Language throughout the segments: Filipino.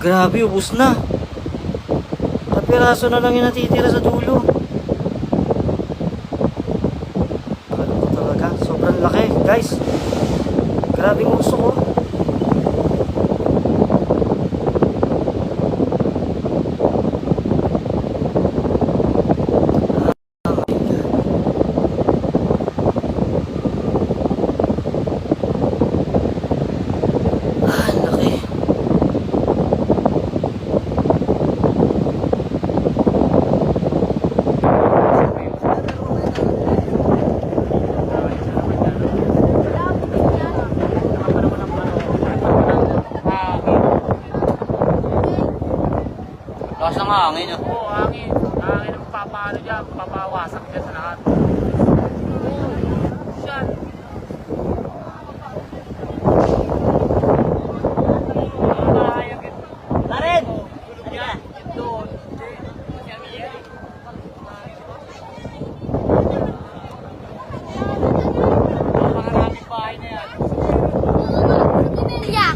Grabe, ubos na. Kapiraso na lang yung natitira sa dulo. Ano ko talaga? Sobrang laki, guys. Grabe yung gusto ko. Lakas ng hangin, oh. Oo, hangin. Hangin ang papaano dyan, papawasak dyan sa lahat. Siyan. Tarin! Ayan, doon. Napakaraming bahay na yan. Timelia!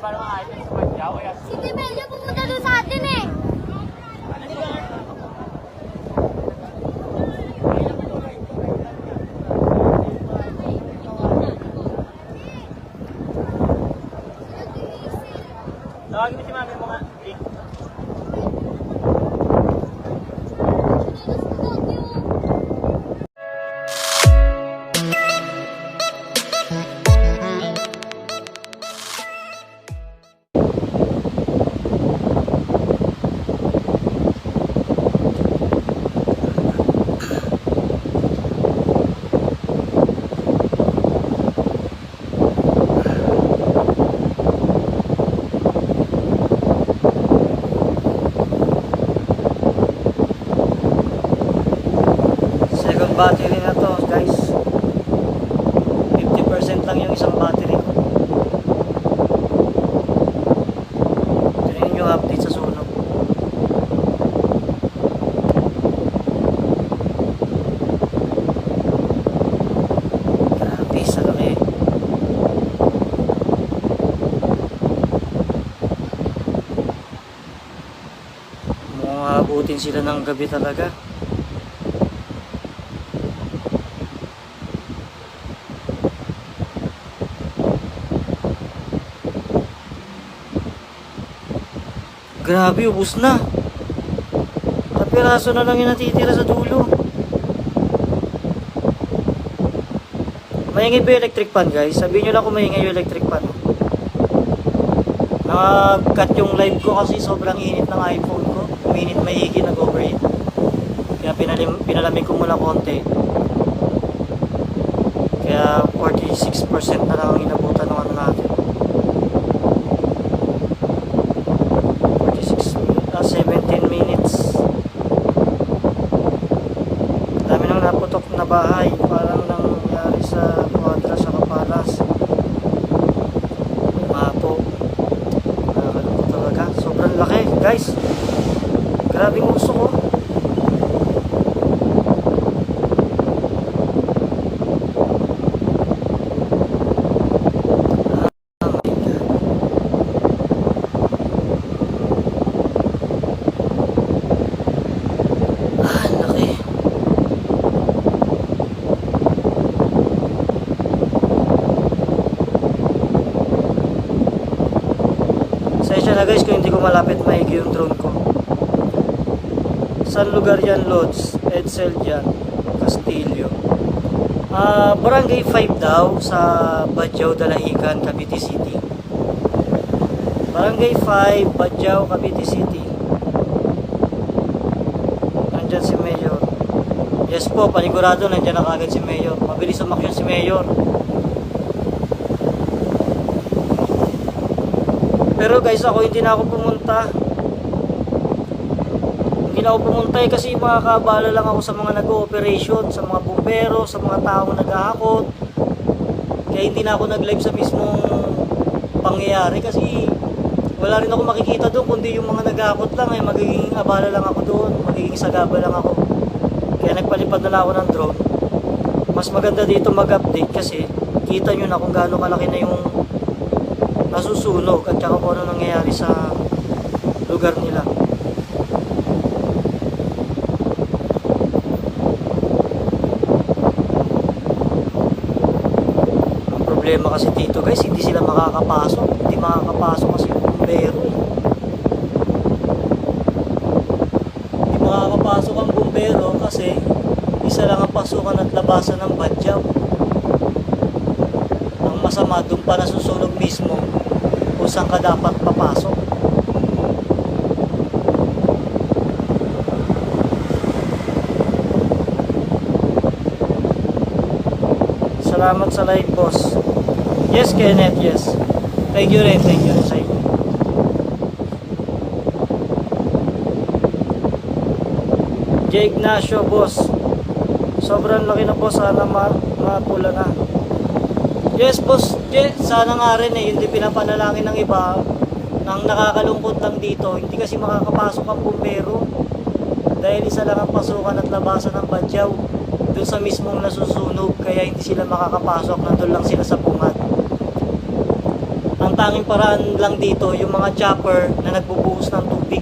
Para mga items sa Badyaw, ayan. Si Timelia pumunta doon sa atin eh! Tawagin mo si mami mo nga. Second battery na to, guys. 50% lang yung isang battery ko. Tignan yung update sa sunog. Grabe, sa laki. Abutin sila ng gabi talaga. Grabe, ubos na. Kapiraso na lang yung natitira sa dulo. Maingay ba yung electric fan, guys? Sabihin nyo lang kung maingay yung electric fan. Nag-cut yung live ko kasi sobrang init ng iPhone ko. Uminit mahigi, nag-overheat. Kaya pinalamig ko muna konti. Kaya 46% na lang ang inabutan ng ano natin. 17 minutes. Dami nang naputok na bahay. Parang nangyari sa Quadra sa Kapalas. Mapo. Nakakalungkot talaga. Sobrang laki, guys. Grabe yung gusto ko. Pasensya na guys kung hindi ko malapit maigi yung drone ko. Saan lugar yan, Lods? Edsel dyan, Castillo. Barangay 5 daw sa Badyaw, Dalahican, Cavite City. Barangay 5, Badyaw, Cavite City. Nandyan si Mayor. Yes po, panigurado nandyan na kagad si Mayor. Mabilis umakyat si Mayor. Pero guys, ako hindi na ako pumunta. Hindi na ako pumunta kasi makakabala lang ako sa mga nag-ooperation, sa mga bumpero, sa mga taong naghahakot. Kaya hindi na ako nag-live sa mismong pangyayari kasi wala rin ako makikita doon kundi yung mga naghahakot lang. Magiging abala lang ako doon, magiging sagaba lang ako. Kaya nagpalipad na lang ako ng drone. Mas maganda dito mag-update kasi kita nyo na kung gaano kalaki na yung nasusunog at saka kung ano nangyayari sa lugar nila. Ang problema kasi dito guys, hindi sila makakapasok. Hindi makakapasok kasi yung bumbero eh. Hindi makakapasok ang bumbero kasi isa lang ang pasukan at labasan ng badyaw. Ang masama, doon pa nasusunog mismo kung saan ka dapat papasok. Salamat sa like, boss. Yes, Kenneth, yes. Thank you rin sa inyo. J. Ignacio, boss. Sobrang laki na po, sana mapula na. Yes, boss. Sana nga rin eh, hindi pinapanalangin ng iba. Nang nakakalungkot lang dito, hindi kasi makakapasok ang bumbero. Dahil isa lang ang pasukan at labasan ng badyaw. Doon sa mismong nasusunog, kaya hindi sila makakapasok, nandun lang sila sa bungat. Ang tanging paraan lang dito, yung mga chopper na nagbubuhos ng tubig.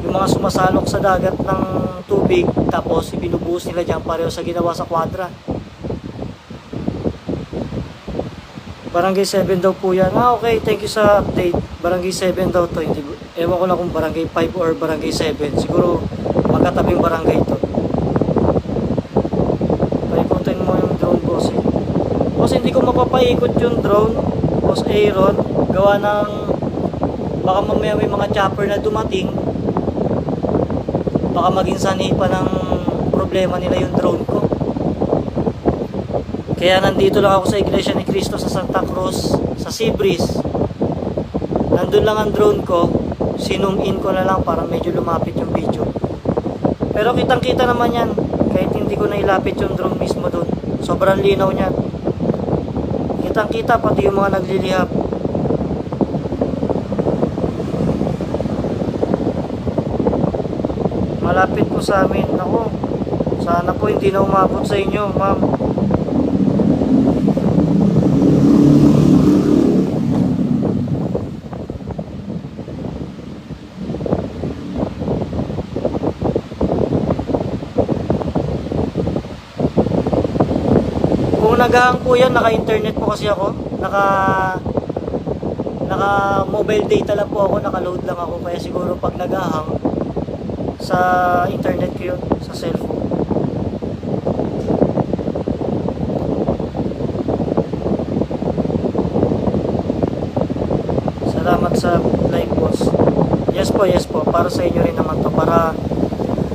Yung mga sumasalok sa dagat ng tubig, tapos ibinubuhos nila dyan pareho sa ginawa sa Quadra. Barangay 7 daw po yan. Okay, thank you sa update. Barangay 7 daw to. Hindi, ewan ko na kung barangay 5 or barangay 7. Siguro magkatabing barangay to. Paikutin mo yung drone, boss eh. Boss, hindi ko mapapaikot yung drone, boss Aaron. Gawa ng baka mamaya may mga chopper na dumating. Baka maging sanhi pa ng problema nila yung drone ko. Kaya nandito lang ako sa Iglesia ni Cristo sa Santa Cruz, sa Seabreeze. Nandun lang ang drone ko, sinum in ko na lang para medyo lumapit yung video. Pero kitang kita naman yan, kahit hindi ko na ilapit yung drone mismo doon. Sobrang linaw niyan. Kitang kita pati yung mga naglilihap. Malapit po sa amin. Ako, sana po hindi na umabot sa inyo, ma'am. Kung naghahang po yan, naka-internet po kasi ako. Naka-mobile data lang po ako, naka-load lang ako. Kaya siguro pag naghahang, sa internet ko yun, sa cellphone. Salamat sa live, boss. Yes po, para sa inyo rin naman to. Para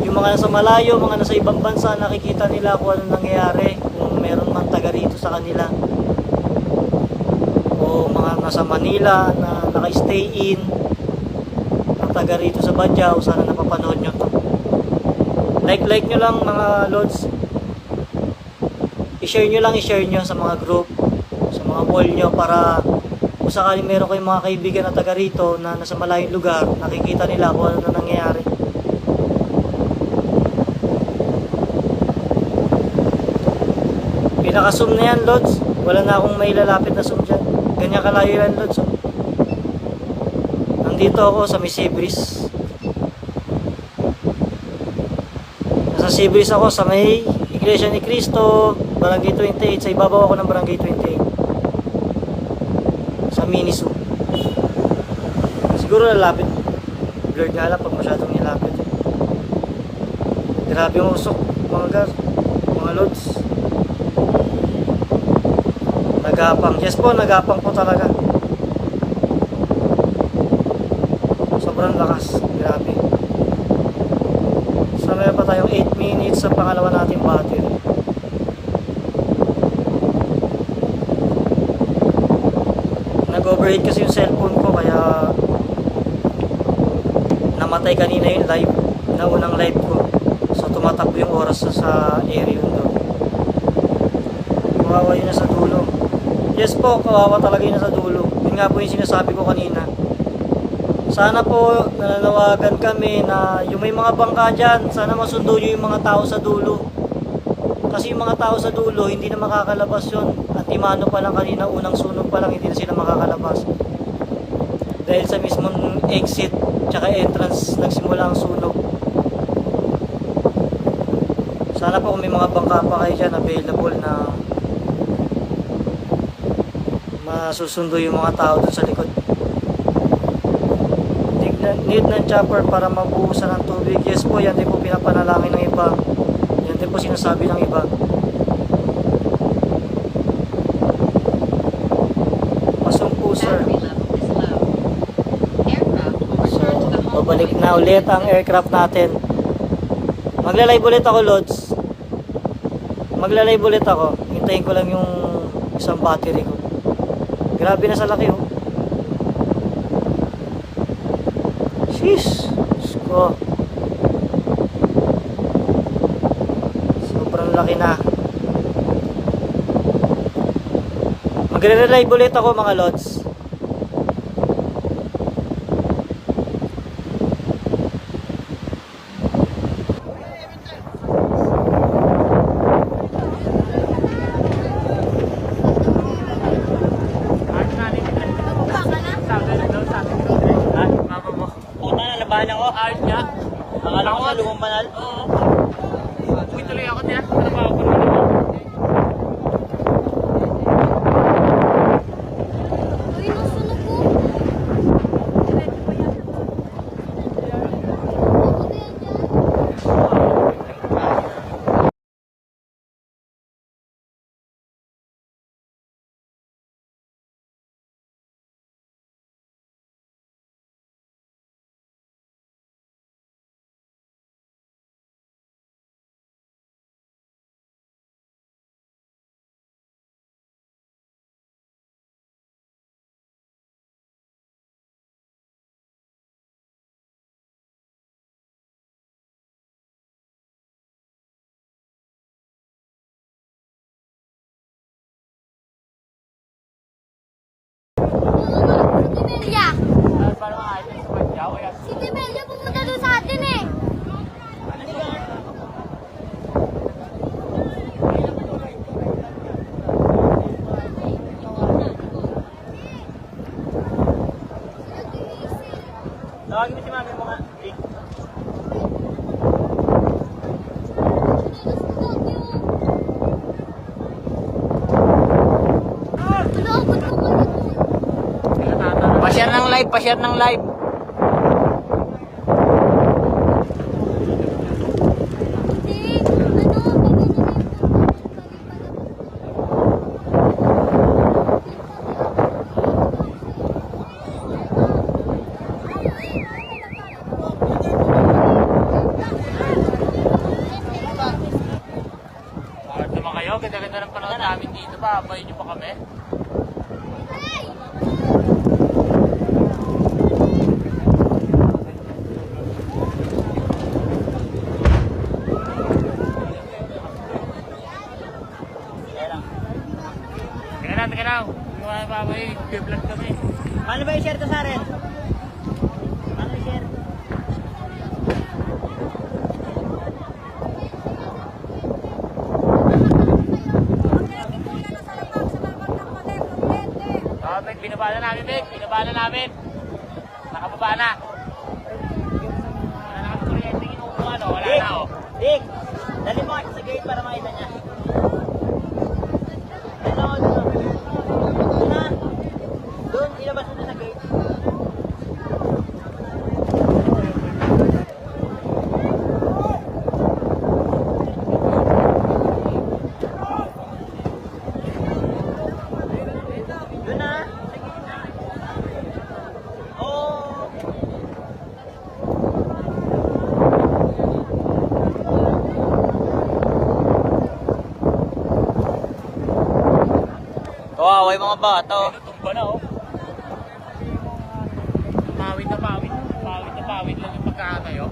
yung mga nasa malayo, mga nasa ibang bansa, nakikita nila kung ano nangyayari, kung meron man taga rito sa kanila, o mga nasa Manila na naka-stay in, na taga rito sa Badyaw, sana napapanood nyo to. Like nyo lang mga lods. I-share nyo sa mga group, sa mga wall nyo, para kung sakaling meron kayong mga kaibigan na taga rito na nasa malayong lugar, nakikita nila kung ano na nangyayari. Pinaka-zoom na yan, lods. Wala na akong may lalapit na zoom dyan. Ganyan kalayo yan, lods. Oh. Nandito ako sa may Seabreeze. Nasa Seabreeze ako sa may Iglesia ni Cristo, Barangay 28. Sa ibabaw ako ng Barangay 28. Sa Miniso. Siguro lalapit. Blurred nga lang pag masyadong nilapit. Grabe yung usok, mga lods. Nagapang. Yes po, nagapang po talaga. Sobrang lakas. Grabe. So meron pa tayong 8 minutes sa pangalawa nating battery. Nag-overheat kasi yung cellphone ko, kaya namatay kanina yung live. Naunang live ko. So tumatakbo yung oras sa area yun doon. Kawawa yun na sa dulo. Yes po, kawawa talaga yun na sa dulo. Yun nga po yung sinasabi ko kanina. Sana po nananawagan kami na yung may mga bangka dyan, sana masundo nyo yung mga tao sa dulo. Kasi yung mga tao sa dulo, hindi na makakalabas yun. At imano pa lang kanina, unang sunog pa lang, hindi na sila makakalabas. Dahil sa mismong exit tsaka entrance nagsimula ang sunog. Sana po kung may mga bangka pa kayo dyan available na masusundo yung mga tao dun sa likod. Need ng chopper para mabuhusan ng tubig. Yes po, yan din po pinapanalangin ng iba. Yan din po sinasabi ng iba. Pasong po sir. So, babalik na ulit ang aircraft natin. Magla-live ulit ako, Lods. Magla-live ulit ako. Hintayin ko lang yung isang battery ko. Grabe na sa laki, oh. Sheesh. Diyos ko. Sobrang laki na. Magre-relive ulit ako, mga Lods. Puta na, labahan ako. Ayos niya. Akala ko sa lumang banal. Oo. Uwi tuloy ako niya. Trabaho ko naman ako. Uy, nasunog po. Si Demelia. Para mga items sa Badyaw. Ayan. Si Demelia pumunta doon sa atin eh. Tawagin mo si mami mo nga. Eh, Pa-share ng live, pa-share ng live. Bakit naman kayo? Ganda-ganda ng panahon namin dito pa. Abayin niyo pa kami. Teka lang. Yung mga babay, vlog kami. paano ba i-share to sa akin? Paano i-share? Meg, binabala namin, Meg. Binabala namin. Nakababa na. Wala na kami kuryente kinukuha, no? Wala Dick! na, oh. Dick! Dali mo sa gate para makita niya. Ano? Doon na. Doon, ilabas mo na sa gate. Doon na. Oh. Kawawa yung mga bata. Oh. Tumba na, oh. Pawid na pawid. Pawid na pawid lang yung pagkakatayo.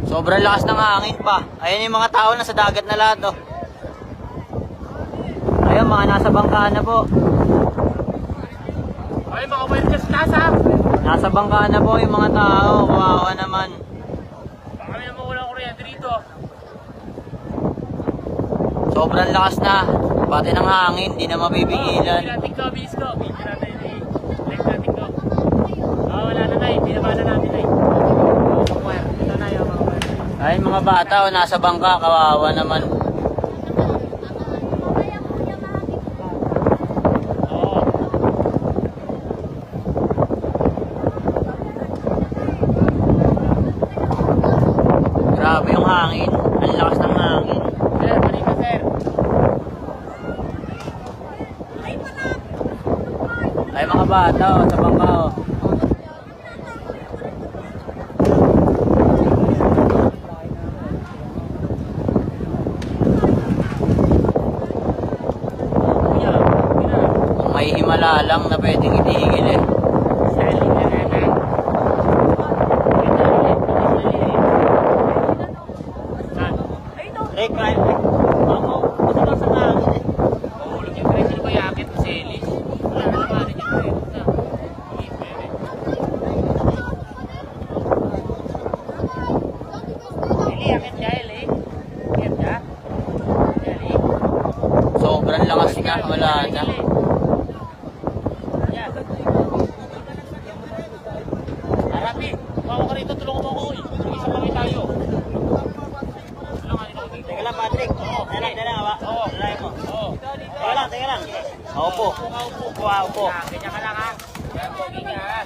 Sobrang lakas ng hangin pa. Ayan yung mga tao na sa dagat na lahat. Oh. Ayun, mga nasa bangkaan na po. Ay, mga welcome sa taas, ha? Nasa bangkaan na po yung mga tao. Kawawa naman. Baka may naman walang kuryente dito. Sobrang lakas na. Pati ng hangin, di na mapipigilan. Video natin ko, bis ko. Video natin, live natin ko. binabala namin ay. Ito na yung mga wire. Ay, mga bata, oh, nasa bangka, kawawa naman. Oo. Grabe yung hangin. Ang lakas ng hangin. Sir, mali ka sir. Ay, mga bata, oh, sa bangka, oh. Kuya, kuya. Kung may himala lang na pwedeng itigil eh. Selling na naman. Saan? Rick, ako, gusto lang sa hangin eh. Mahulog yung pre. Sino ba yakit? Selis. Wala na naman yung pre. Hindi pwede. Eli, yakit ka Eli. Yakit ka? Eli. Sobrang lakas nga, wala na. Yan. Arapi, bawa ka rito, tulungan mo ako. Mag-isa kami tayo. Tulungan ito. Teka lang, Patrick. Dala, ba? Oo. Dala mo. Oo. Teka lang. Opo. Upo. Ganyan ka lang ha. Yan, pogi ka ha.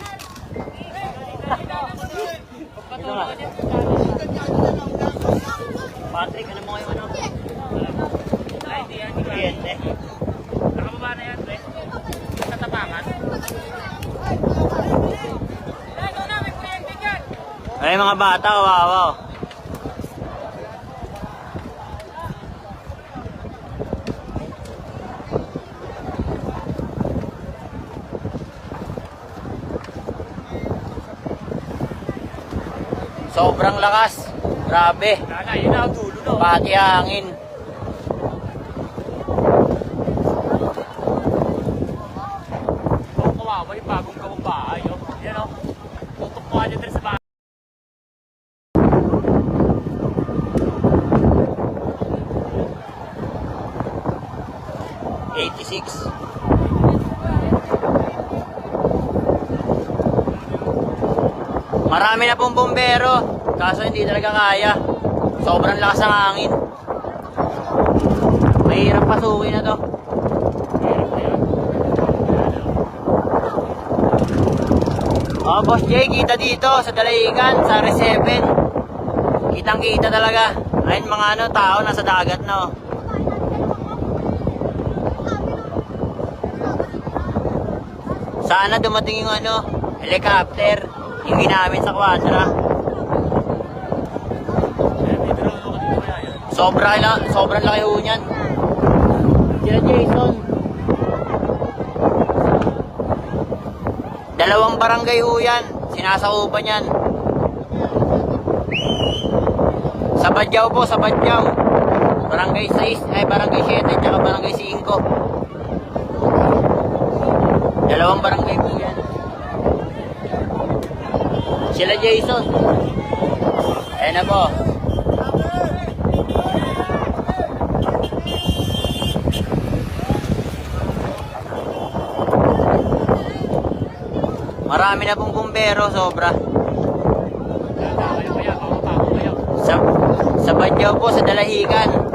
Ito nga. Patrick, ano mo ngayon ano? Ay, hindi yan. Hindi ba? Kliyente. Nakababa na yan, pre. Sa tapakan. Ay, mga bata, kawawa, oh. Sobrang lakas. Grabe. Lala, yun na, dulo na. Pati hangin. Oo, kawawa yung bagong gawang bahay. Oh. Yan o. Tutok mo ka dyan sa bahay. Marami na pong bombero, kaso hindi talaga kaya. Sobrang lakas ng hangin. Mahirap pasukin na to. Oh, Boss Jay, kita dito sa Dalahigan, sa R7. Kitang-kita talaga. Ayun, mga ano, tao nasa dagat na, oh. Sana dumating yung ano, helicopter, yung ginamit sa Quadra. Sobrang laki ho niyan. Sila Jason. 2 barangay ho yan. Sinasakupan yan. Sa Badyaw po, sa Badyaw. Barangay 6, barangay 7, tsaka barangay 5. 2 barangay po yan. Sila Jason. Ayan na po. Marami na pong bumbero, sobra. Sa Badyaw po, sa Dalahigan.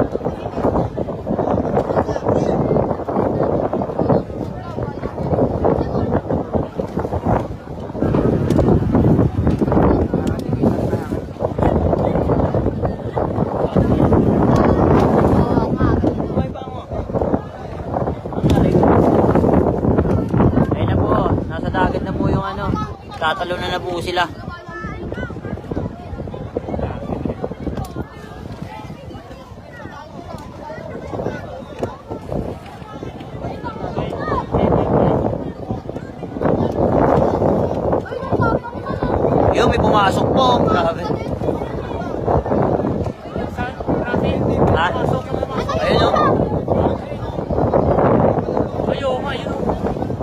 Tatalo na po sila. Yo, may pumasok po. Grabe. Ha? Ayun o.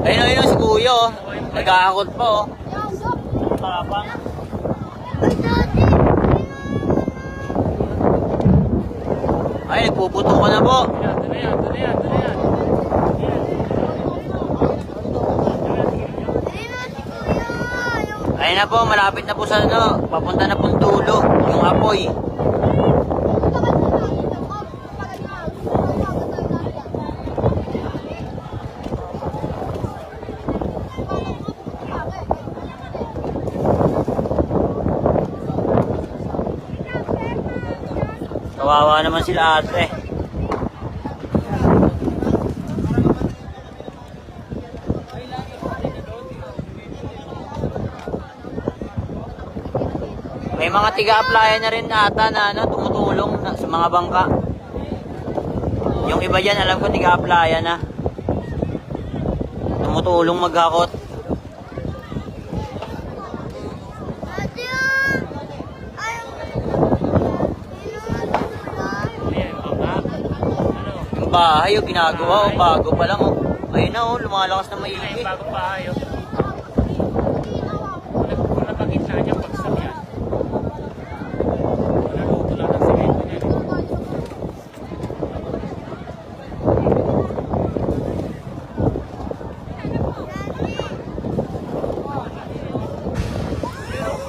Ayun o, si Kuya o. Nag-aakot po o. Tapang. Ay, nagpuputo ka na po. Ayun na po, malapit na po sa ano, papunta na pong dulo, yung apoy. Kawawa naman sila ate. May mga tiga-applyan na rin ata na ano, tumutulong sa mga bangka. Yung iba dyan, alam ko tiga-applyan na. Tumutulong maghakot. Yung bahay, yung ginagawa, bago pa lang. Ayun na, lumalakas na Ay, maigi. bago pa ayo. Kung napagitna niya, bagsak yan. Naluto lang ng semento niya.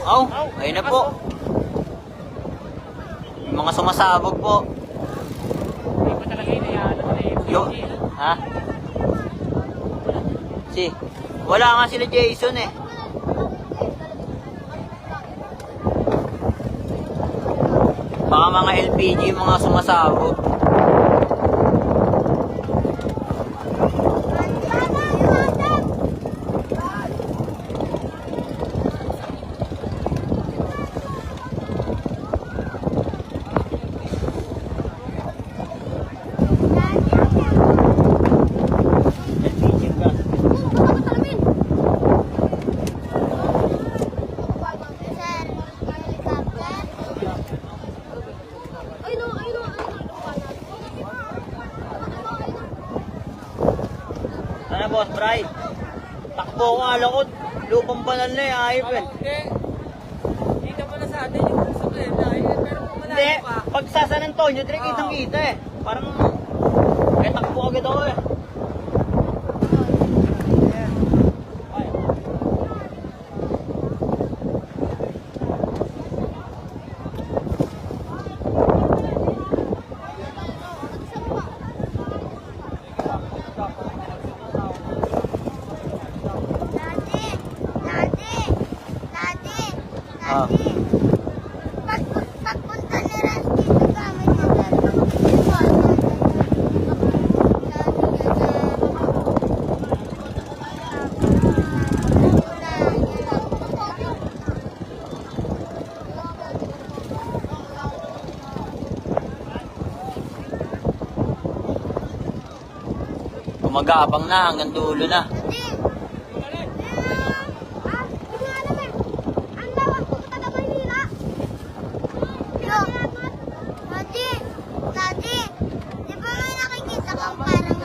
Oh, ayun na po. Yung mga sumasabog po. Hindi pa talaga inayahan na Yo, ha? Wala nga sila Jason eh. Baka mga LPG yung mga sumasabog. LPG yung gas. Ano boss, Bright? Takbo ko alakot. Lupang banal na eh, ayop eh. Kita pala sa atin yung suplenta. Pero kung Hindi, malayo pa, pag sa San Antonio, direct kitang kita eh. Parang, eh takbo agad ako eh. Ah. Pagpunta ni Ras dito gamit niya. Gumagabang na hanggang dulo na. Daddy, di ba may nakikita kang parang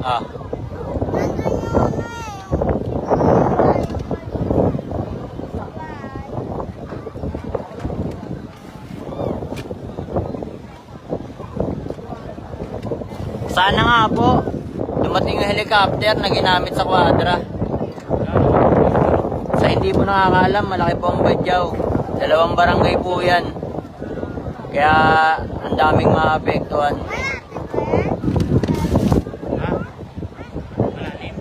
Ah. nandun yung Sana nga po, dumating yung helicopter na ginamit sa kwadra. Sa hindi po nakakaalam, malaki po ang Badyaw. 2 barangay po yan. Kaya ang daming maapektuhan. Ha? Malalim.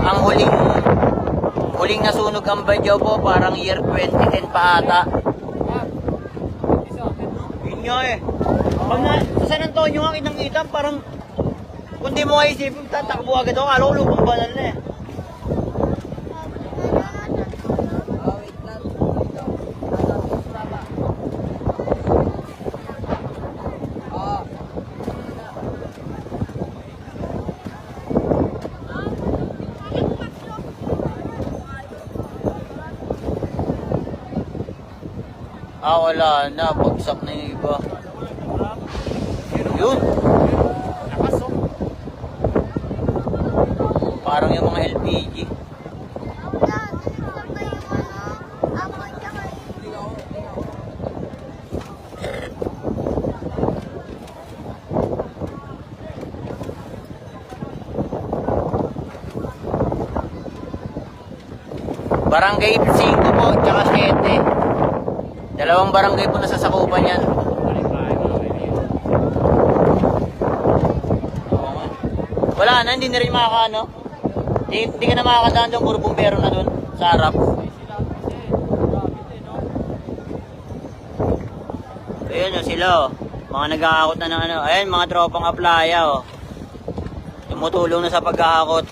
Ang huling nasunog ang Badyaw po, parang year 2010 pa ata. Yun nga eh. Pag na, sa San Antonio nga kitang-kita, parang kung di mo nga isipin, tatakbo agad ako. Alam ko lupang banal na eh. Ah, wala na. Bagsak na yung iba. Yun. Lakas oh. Parang yung mga LPG. Barangay 5 po, tsaka 7. Dalawang barangay po nasasakupan yan. Wala na, hindi na rin makakaano. Hindi ka na makakadaan doon, puro bumbero na doon, sa harap. Ayun o sila o. Mga nag-aakot na ng ano. Ayun, mga tropang aplaya o. Tumutulong na sa pag-aakot.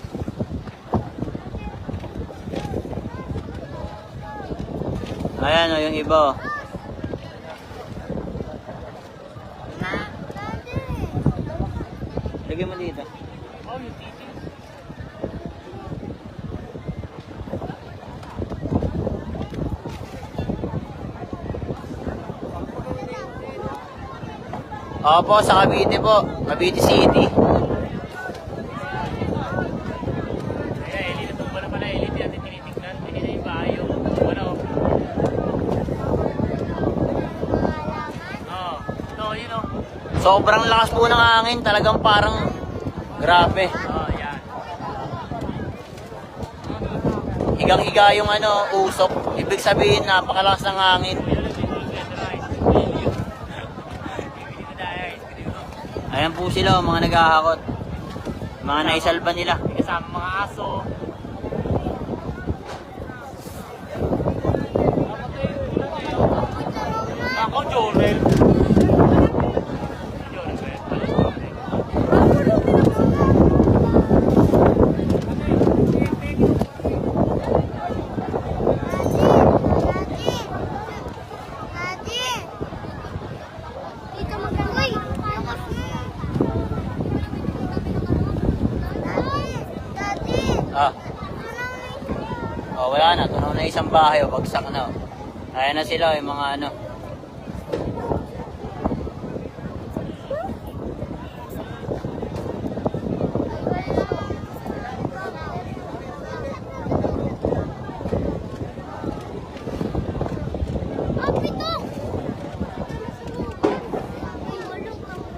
Ayan o, yung iba o. Lagyan mo dito. Opo, sa Cavite po. Cavite City. Kaya, Eli, natumba na pala, Eli. Di natin tinitignan. Hindi na yung bahay yung, ano. Oo. No, yun o. Sobrang lakas po ng hangin. Talagang parang grabe. Oo, yan. Higang-higa yung ano, usok. Ibig sabihin, napakalakas ng hangin. Ayan po sila, mga nag-aakot. Mga naisalba nila. May kasama mga aso. Ako, Jorel. Daddy! Dito magkaway! Daddy! Ah. Oh, wala na. Tunaw na isang bahay. O, bagsak na. Ayan na sila, yung mga ano.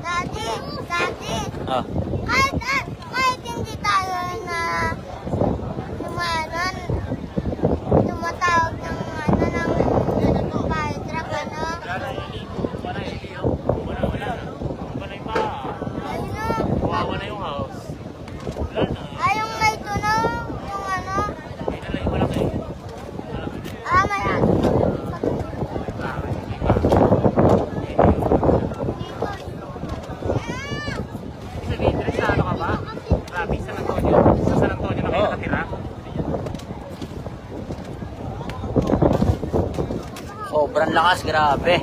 Daddy! Daddy! Ah. Kahit hindi tayo na lumanan, tumatawag ng fire truck, ano? Wala, Eli. Wala, Eli. Wala. Wala yung bahay. Ayun na. Kawawa na yung house. Wala na. Ay, yung may tunaw, yung ano, Hindi na lang yung malaki. mayan. Sabihin, Dres, sa ano ka ba? Province, San Antonio. Sa San Antonio na kayo Oo. nakatira? Sobrang lakas, grabe.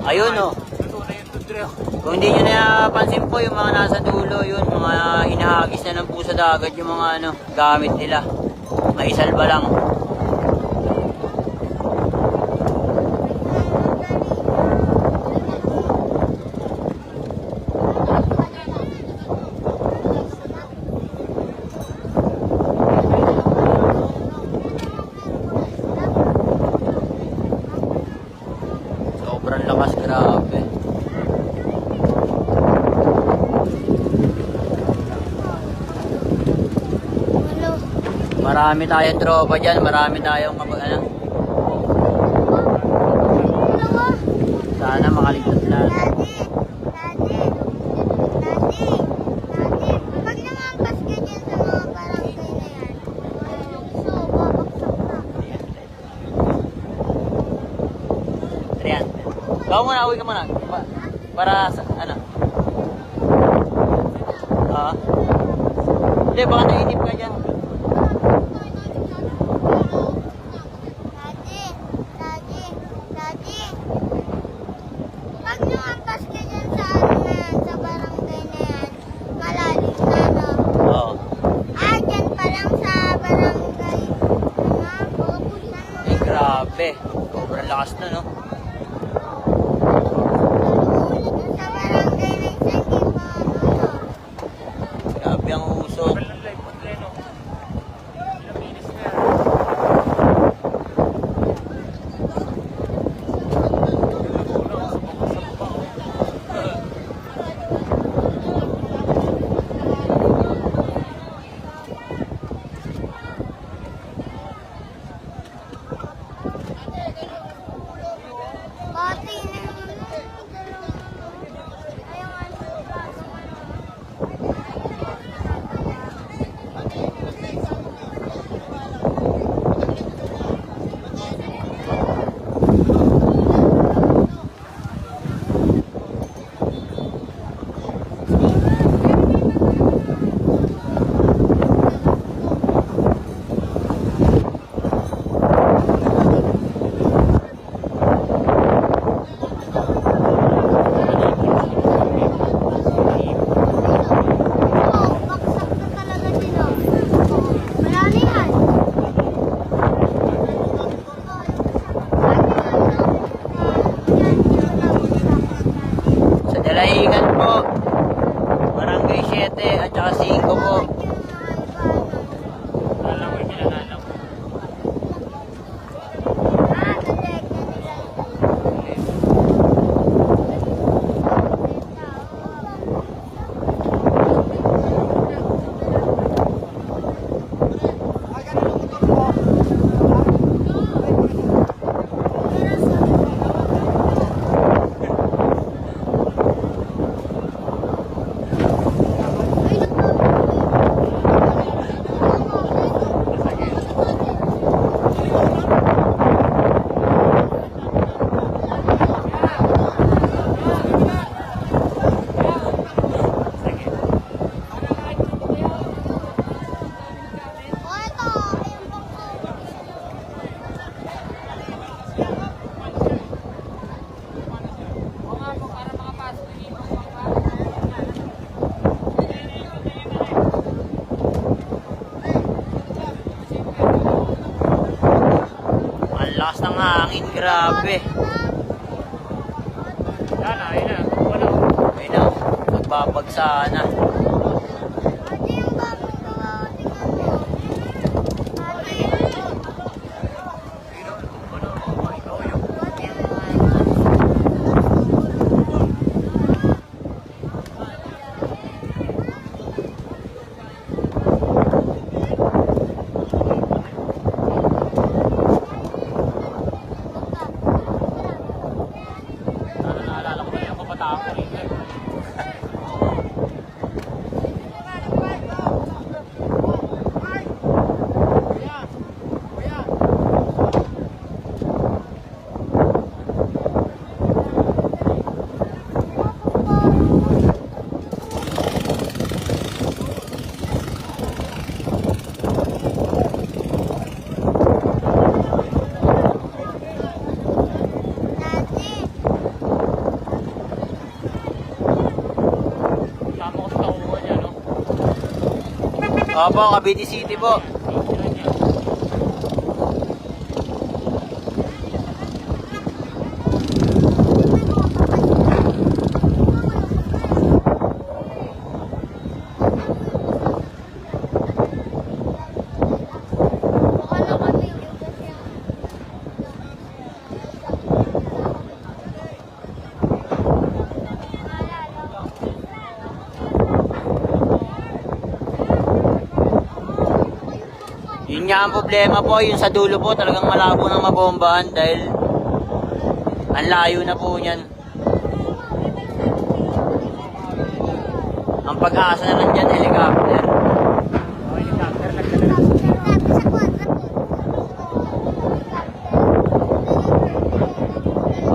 Ayun, oh. Tunay yung tudre. Kung hindi nyo napansin po, yung mga nasa dulo, yun, mga hinahagis na ng pusa dagat, yung mga ano, gamit nila. May salba lang. Sobrang lakas, grabe. Hello. Marami tayong tropa dyan, marami tayong ano. Sana makaligtas lahat. Daddy! Daddy! Daddy! Daddy! Pag namampas ka dyan sa mga barangay na yan, so, babaksak na. Riyan. Gawa muna, uwi ka muna. Para sa, ano? Ah? Hindi, baka nainip ka dyan. Daddy! Daddy! Daddy! Pag namampas ka dyan sa ano na yan, sa barangay na yan, malalim na, no? Oo. Dyan pa lang sa barangay. Eh, grabe. Sobrang lakas na, no? Sa barangay na isa, hindi pa ano. Grabe ang usok. Walang live mo, Dre, no? po. Barangay 7 at saka 5 po. Alam ko, kinalala ko. Ang lakas ng hangin, grabe. Yan na, yun na. Wala. Ayun na, magbabagsa na. Naalala ko na yung kabataan ko rin. Tama ko sa tauhan niya, no? Opo, Cavite City po. Yun nga ang problema po, yung sa dulo po talagang malabo ng mabombahan dahil ang layo na po niyan. Ang pag-asa na lang dyan, helicopter.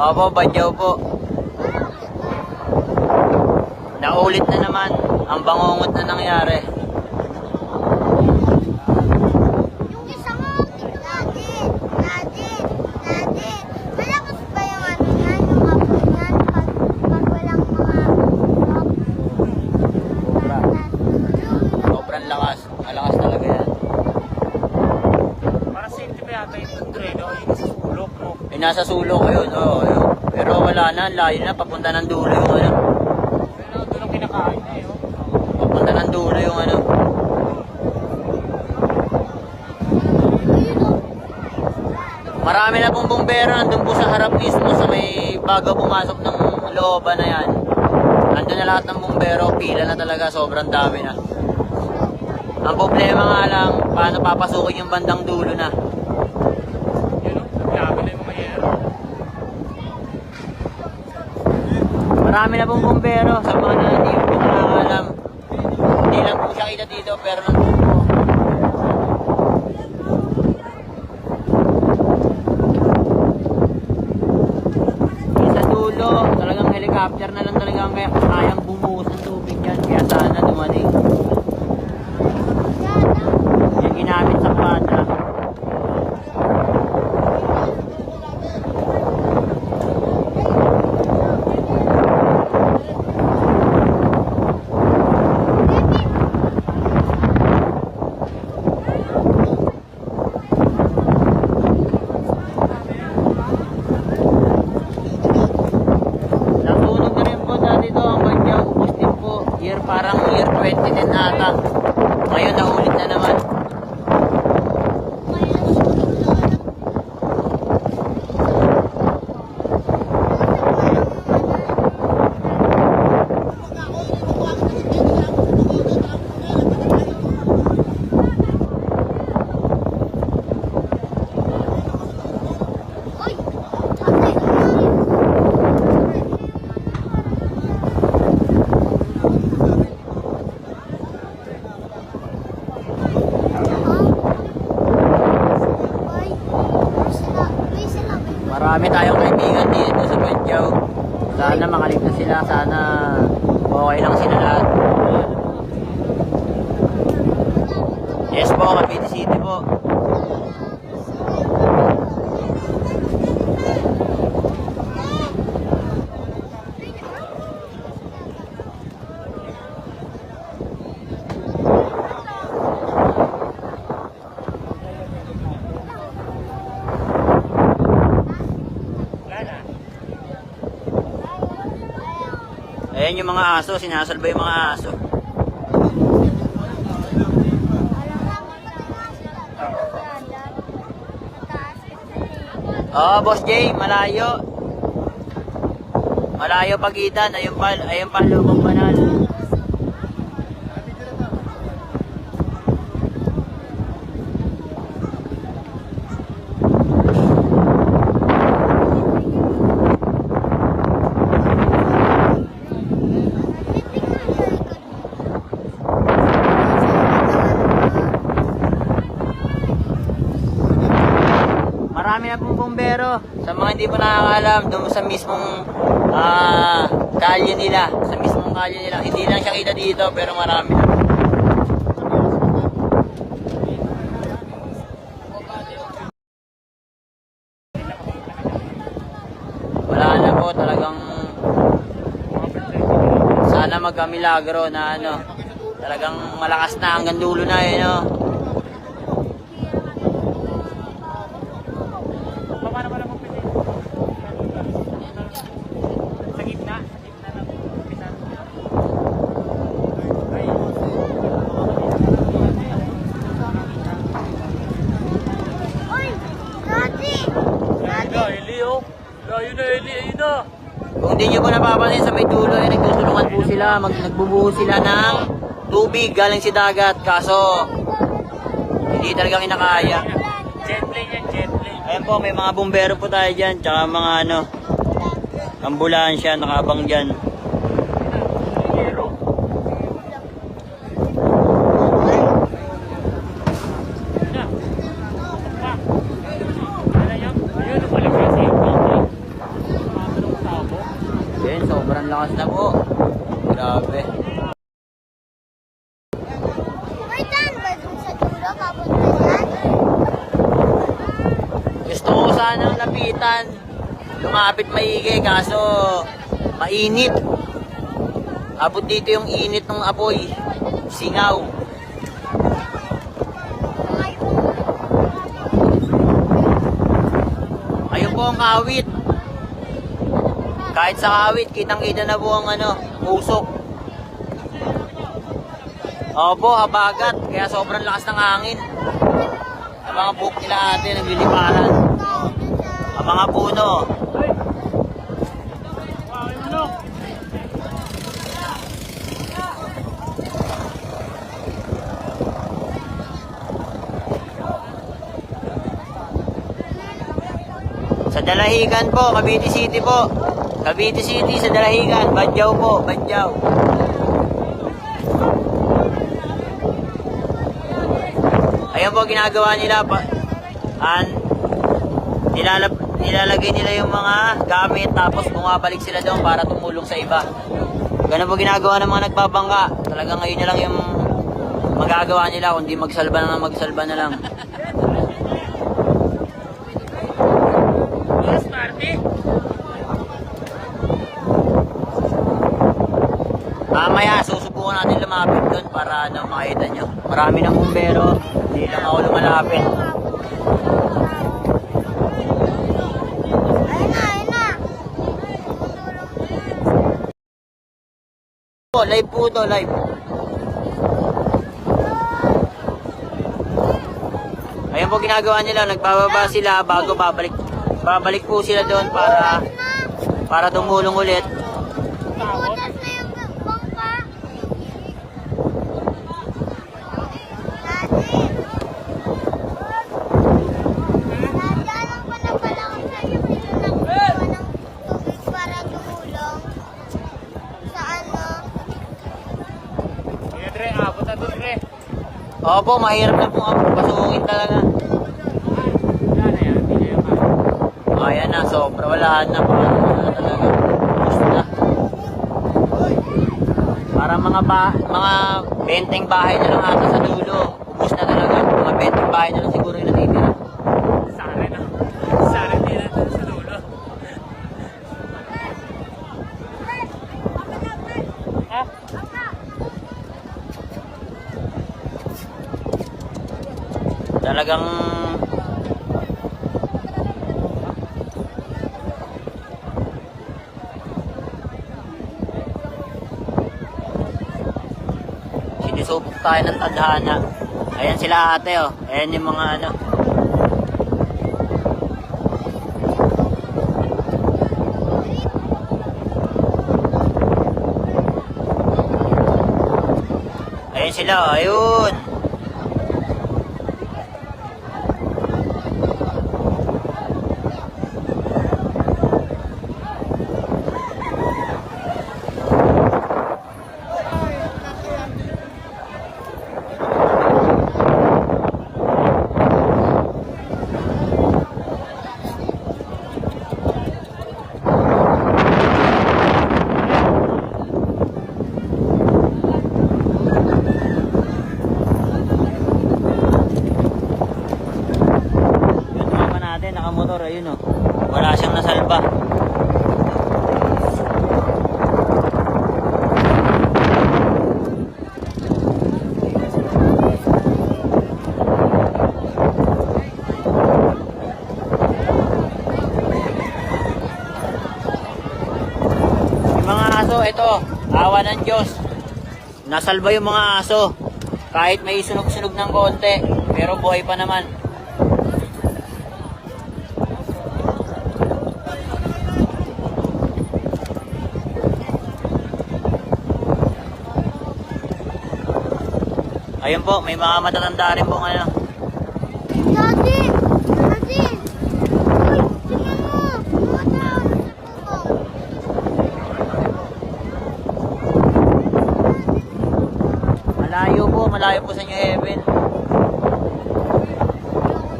Opo, Badyaw po. Naulit na naman ang bangungot na nangyari. Yung isa mo, Nadine, malakas ba yung ano yan, yung apple yan, pag walang mga Sobrang lakas. Malakas talaga yan. Para safety pa yata yung treno, yung sa sulok, no? Eh, nasa sulok yun, oo. Yun. Pero wala na, layo na, papunta ng dulo yung ano. Pero doon ang kinakain na, eh, oh. Papunta ng dulo yung ano. Marami na pong bumbero, nandun po sa harap mismo sa may bago pumasok ng looban na yan. Nandun na lahat ng bumbero, pila na talaga, sobrang dami na. Ang problema nga lang, paano papasukin yung bandang dulo na. Yun, oh. Grabe na yung mga yero. Marami na pong bumbero sa mga na hindi po nakakalam. Hindi lang po siya kita dito, pero nandun po. Yung sa dulo, talagang helicopter na lang talaga ang kayang bumuhos ng tubig yan. Kaya sana dumating. Yung ginamit sa kwadra. Nasunog na rin po dati ito ang Badyaw. Ubus parang year 2010 ata. Ngayon naulit na naman. Uy! Ate! Marami tayong kaibigan dito sa Badyaw. Sana makaligtas sila. Sana okay lang sila lahat. Yes po, Cavite City po. Ayan yung mga aso, sinasalba yung mga aso. Oh, Boss Jay, malayo. Malayo pagitan, ayun pa lubong banal. Marami na pong bumbero. Sa mga hindi po nakakaalam, doon sa mismong kalye nila. Sa mismong kalye nila. Hindi lang siya kita dito, pero marami na. Wala na po talagang sana magkamilagro na ano. Talagang malakas na hanggang dulo na eh, no? Paano ba naman pwede? Sa gitna lang. Ay. Uy! Daddy! Eli, oh. Layo na, Eli. Ayun na. Kung di nyo po napapansin sa may dulo, eh, nagsusulungan po sila, nagbubuhos sila ng tubig galing si dagat. Kaso, hindi talaga kinakaya. Jet plane yan, jet plane. Ayan po, may mga bumbero po tayo dyan, tsaka mga ano, ambulansya, nakabang dyan. Ayun, malakas eh. Ayan, sobrang lakas na po. Grabe. May daan ba dun sa dulo? Papunta dyan? Gusto ko sanang lapitan, lumapit maigi, kaso mainit. Abot dito yung init ng apoy, singaw. Ayun po ang kawit. Kahit sa kawit, kitang-kita na po ang ano, usok. Opo, habagat, kaya sobrang lakas ng hangin. Ang mga buhok nila ate, nagliliparan. Ang mga puno. Sa Dalahigan po, Cavite City po. Cavite City sa Dalahigan, Badyaw po, Badyaw. Ayan po ginagawa nila nilalagay nila yung mga gamit tapos bumabalik sila doon para tumulong sa iba. Ganun po ginagawa ng mga nagbabangka. Talagang ngayon na lang yung magagawa nila, kundi magsalba na lang. Yes, Marty. Mamaya susubukan natin lumapit doon para ano, makita nyo. Marami ng bumbero, hindi lang ako lumalapit. Ayun na, ayun na. live po to, live. Ayan po ginagawa nila, nagbababa sila bago babalik. Babalik po sila doon para tumulong ulit. Butas na yung bangka. Dadaanan ko na pala kung saan yung pinunakbuhan ng tubig para tumulong sa ano. Sige, Dre, abot na to, Dre. Opo, mahirap na po pasukin talaga. Wala na yan, hindi na yan kaya. Ayan na, sobra wala na pa talaga. Gusto na. Para mga benteng bahay na lang ata sa dulo. Ubus na talaga. Mga benteng bahay na lang siguro yung natitira. Sari na. Sari din natin sa dulo. Ha? Talagang sinisubok tayo ng tadhana. Ayan sila ate oh. Ayan yung mga ano. Ayan sila, ayun. Yung tumama natin, nakamotor, ayun oh. Wala siyang nasalba. Yung mga aso, ito, awa ng Diyos. Nasalba yung mga aso. Kahit may sunog-sunog ng konti, pero buhay pa naman. Ayun po, may mga matatanda rin po ngayon. Daddy! Daddy! Uy, tingnan mo! Mga tao sa tubo. Malayo po sa inyo heaven.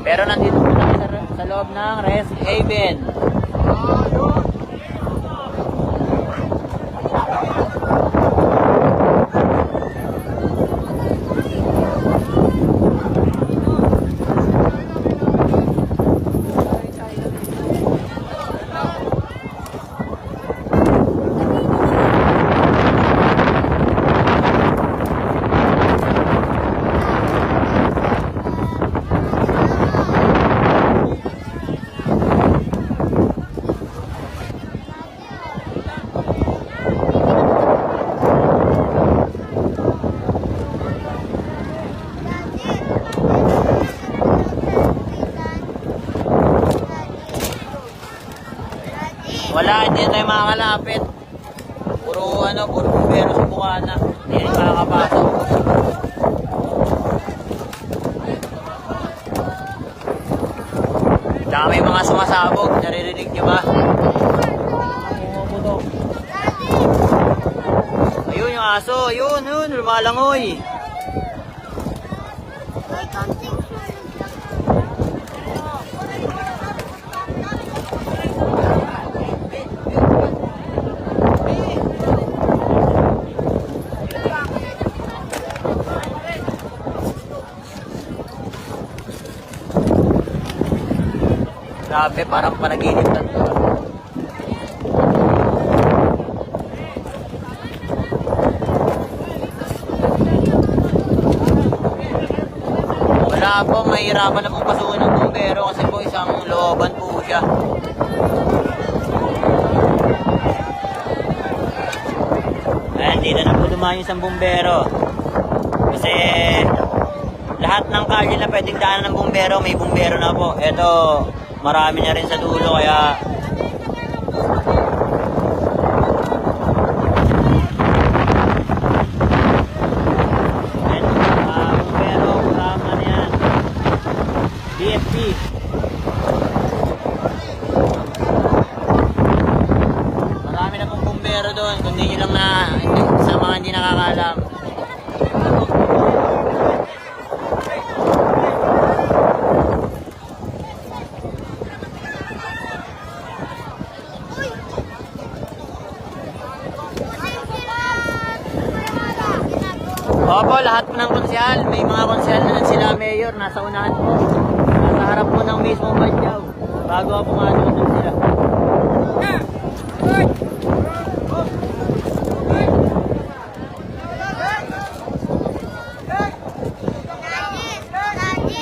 Pero nandito po kami sa loob ng Rest Haven. Wala, hindi na tayo makakalapit. Puro bumbero sa Bukana. Hindi na makakapasok. Dami mga sumasabog. Naririnig niyo ba? Ayun yung aso. Ayun, lumalangoy. May konting sunog lang. Grabe, parang panaginip na to. Wala po, mahirapan na pong pasukin ng bumbero kasi po isang looban po siya. Ayan, dito na po dumaan yung isang bumbero. Kasi lahat ng kalye na pwedeng daanan ng bumbero, may bumbero na po. Ito, marami na rin sa dulo, kaya bumbero, kasama na yan. DFP. Marami na pong bumbero doon, kundi nyo lang na sa mga hindi nakakalam. Opo, lahat po ng konsyal. May mga konsyal na sila mayor, nasa unahan po. Nasa harap po ng mismong badyaw. Bago ako pumasok doon sila.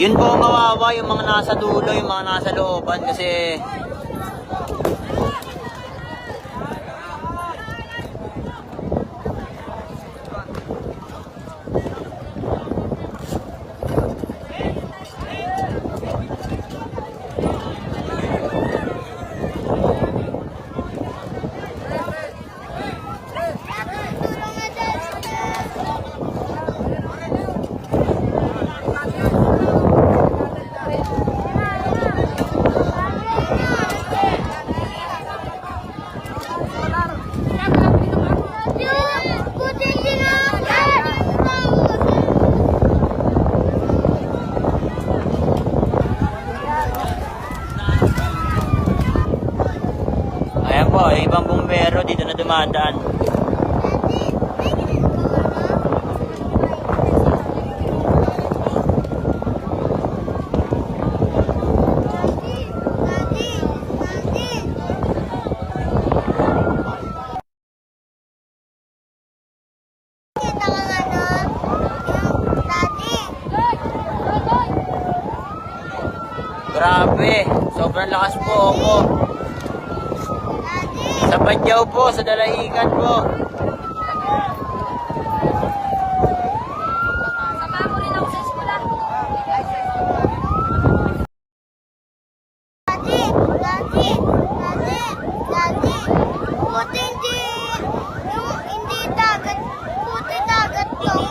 Yun po ang kawawa, yung mga nasa dulo, yung mga nasa looban kasi ayan po, yung ibang bumbero dito na dumadaan. Grabe, sobrang lakas po ako. Sa Badyaw po, sa Dalahican po.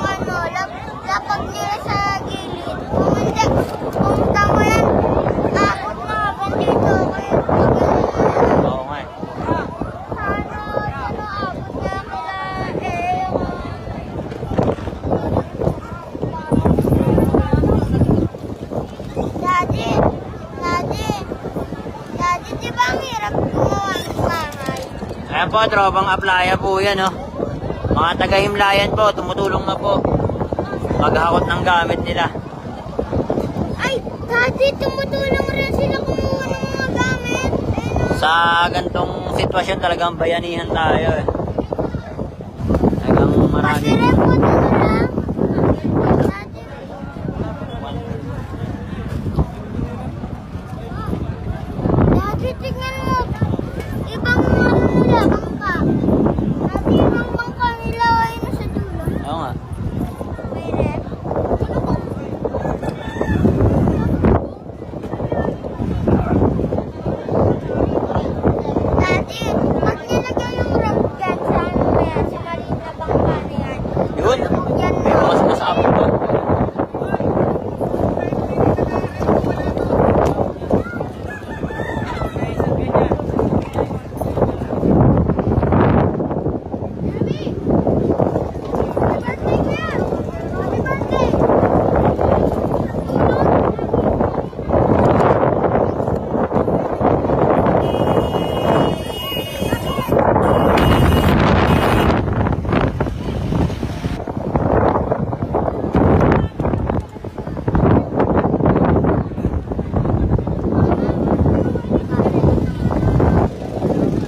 Lapag nila sa gilid. Kung hindi, kung tama yan, abot na abot dito. Oo nga eh. Daddy, di ba ang hirap gumawa ng bahay? Ayan po, tropang aplaya po yan, oh. Mga taga-Himlayan po, tumutulong na po. Maghakot ng gamit nila. Ay, Daddy, tumutulong rin sila kumuha ng mga gamit. Sa gantong sitwasyon talagang bayanihan tayo, eh. Talagang marami. Masirap po ito lang. Daddy, Daddy, tignan mo. Ibang nila, bangka. Daddy, ibang bangka nila ay nasa dulo. Oo nga. May rep. Daddy, pag nilagay yung rep dyan, saan mo yan? Sa maliit na bangka na yan. Yun, Yan may na. mga sumasabot pa.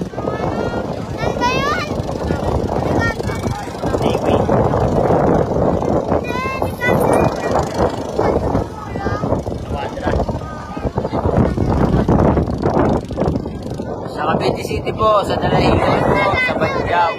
Saan ba yun? Navy. Quadra. Sa Cavite City po, sa Dalahican po, sa Badyaw.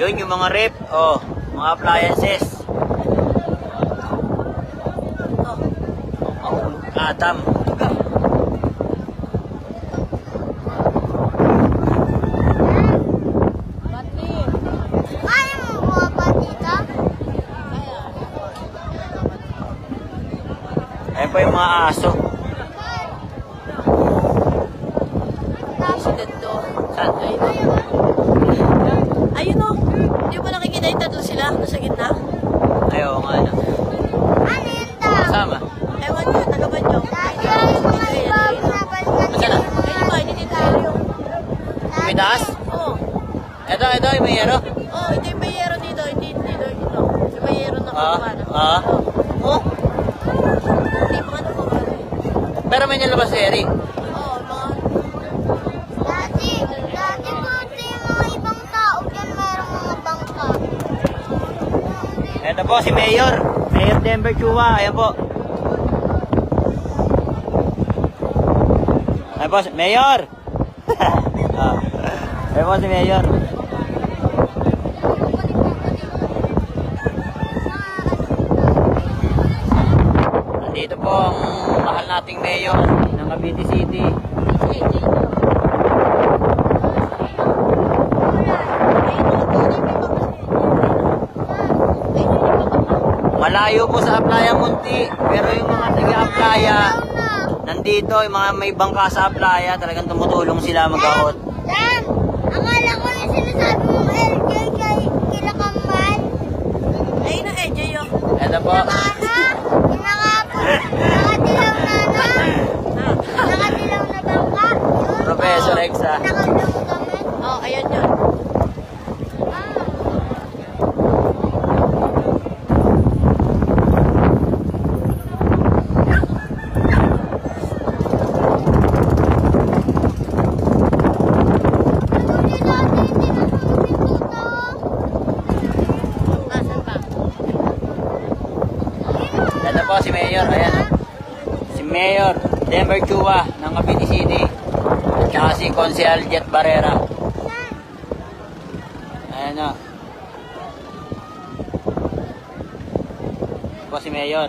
Yun, yung mga rep, oh, mga appliances. Atam. Kaya mo bumaba dito? Ayan po yung mga aso. Saan? Ayun o. Hindi mo nakikita yung tatlo sila sa gitna? Ayaw nga na. Ano yun daw? Kasama. Ewan nyo, tagaban nyo. Dati ang mga ibang nabalikan Nasaan na? Ayun ba, hindi dito yung... May taas? Oo. Ito, yung may yero. Oo, ito yung bayero dito. Hindi dito. Ito. Yung bayero na Ah, kumana. ah. Oh, Hindi pa ano po. pero may nilabas si Eric. Oo, mga... Dati po ito yung mga ibang tao dyan mayroong mga bangka. Ito po si Mayor. Mayor Denver Chua. Ayan po. Ayan po, Mayor! Ah, ayan po si Mayor. Nandito po ang mahal nating Mayor ng Cavite City. Malayo po sa Aplaya Munti, pero yung mga taga-Aplaya, nandito, yung mga may bangka sa Aplaya, talagang tumutulong sila mag-ahot. Dan, akala ko yung sinasabi mong LJ kila Kamal. Ayun na, EJ yun. Ito po. Ano? Nakadilaw na ano? Nakadilaw na bangka? Yun. Professor Exa. Nakadilaw kami. Oo, ayan yun. Nasaan pa? Ito po si Mayor, ayan. Si Mayor Denver Chua ng Cavite City. At saka si Consehal Jet Barrera. Ayan o. Ito po si Mayor.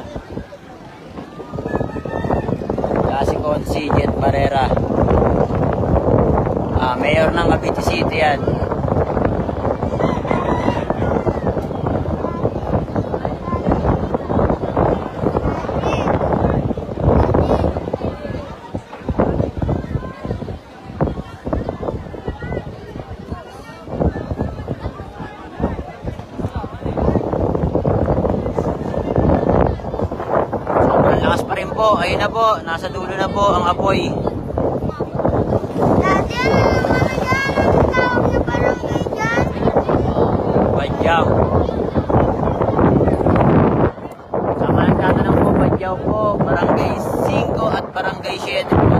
Saka si Consi Jet Barrera. Mayor ng Cavite City yan. Sobrang lakas pa rin po. Ayun na po. Nasa dulo na po ang apoy. Dati ano naman yan? Ang tawag na barangay dyan? Badyaw. Sa mga tatanong po, Badyaw po, Barangay 5 at Barangay 7 po.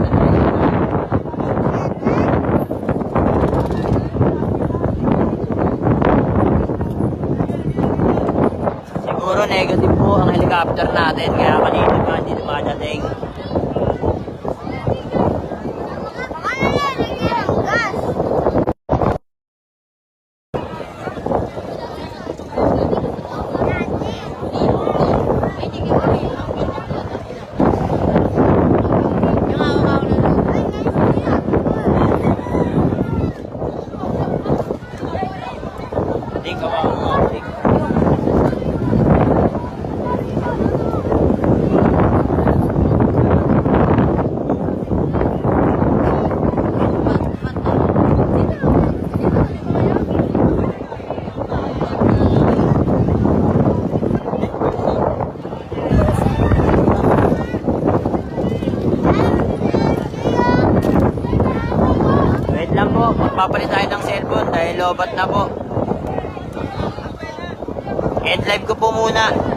Siguro negative po ang helicopter natin, kaya kanina pa hindi dumadating. Baka nalalagyan ang gas. Yung hawak-hawak na lang. Ay, Hindi ka ba umatik? Wait lang po, magpapalit tayo ng cellphone dahil lobat na po. End live ko po muna.